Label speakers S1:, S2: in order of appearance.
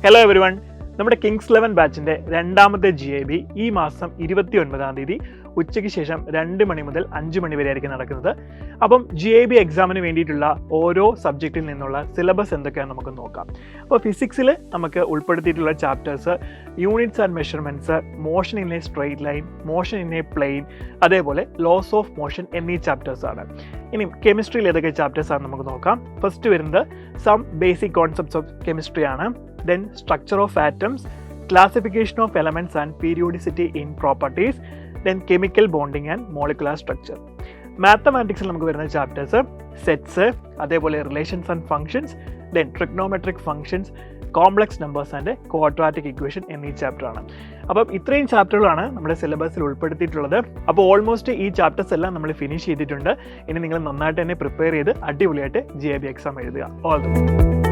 S1: Hello everyone, നമ്മുടെ Kings 11 ബാച്ചിൻ്റെ രണ്ടാമത്തെ GAB ഈ മാസം 29-ാം തീയതി ഉച്ചയ്ക്ക് ശേഷം 2 മണി മുതൽ 5 മണി വരെ ആയിരിക്കും നടക്കുന്നത്. അപ്പം GAB എക്സാമിന് വേണ്ടിയിട്ടുള്ള ഓരോ സബ്ജക്റ്റിൽ നിന്നുള്ള സിലബസ് എന്തൊക്കെയാണെന്ന് നമുക്ക് നോക്കാം. അപ്പോൾ ഫിസിക്സിൽ നമുക്ക് ഉൾപ്പെടുത്തിയിട്ടുള്ള chapters units and measurements, motion in a straight line, motion in a plane, അതേപോലെ ലോസ് ഓഫ് മോഷൻ എന്നീ ചാപ്റ്റേഴ്സാണ്. ഇനി കെമിസ്ട്രിയിൽ ഏതൊക്കെ ചാപ്റ്റേഴ്സാണ് നമുക്ക് നോക്കാം. ഫസ്റ്റ് വരുന്നത് some basic concepts of chemistry ആണ്. Then structure of atoms, classification of elements and periodicity in properties, then chemical bonding and molecular structure. മാത്തമാറ്റിക്സിൽ നമുക്ക് വരുന്ന ചാപ്റ്റേഴ്സ് സെറ്റ്സ്, അതേപോലെ relations and functions, then trigonometric functions, complex numbers and quadratic equation എന്നീ ചാപ്റ്ററാണ്. അപ്പം ഇത്രയും ചാപ്റ്ററുകളാണ് നമ്മുടെ സിലബസിൽ ഉൾപ്പെടുത്തിയിട്ടുള്ളത്. അപ്പോൾ ഓൾമോസ്റ്റ് ഈ ചാപ്റ്റേഴ്സ് എല്ലാം നമ്മൾ ഫിനിഷ് ചെയ്തിട്ടുണ്ട്. ഇനി നിങ്ങൾ നന്നായിട്ട് തന്നെ പ്രിപ്പയർ ചെയ്ത് അടിപൊളിയായിട്ട് GAB എക്സാം എഴുതുക. All the best.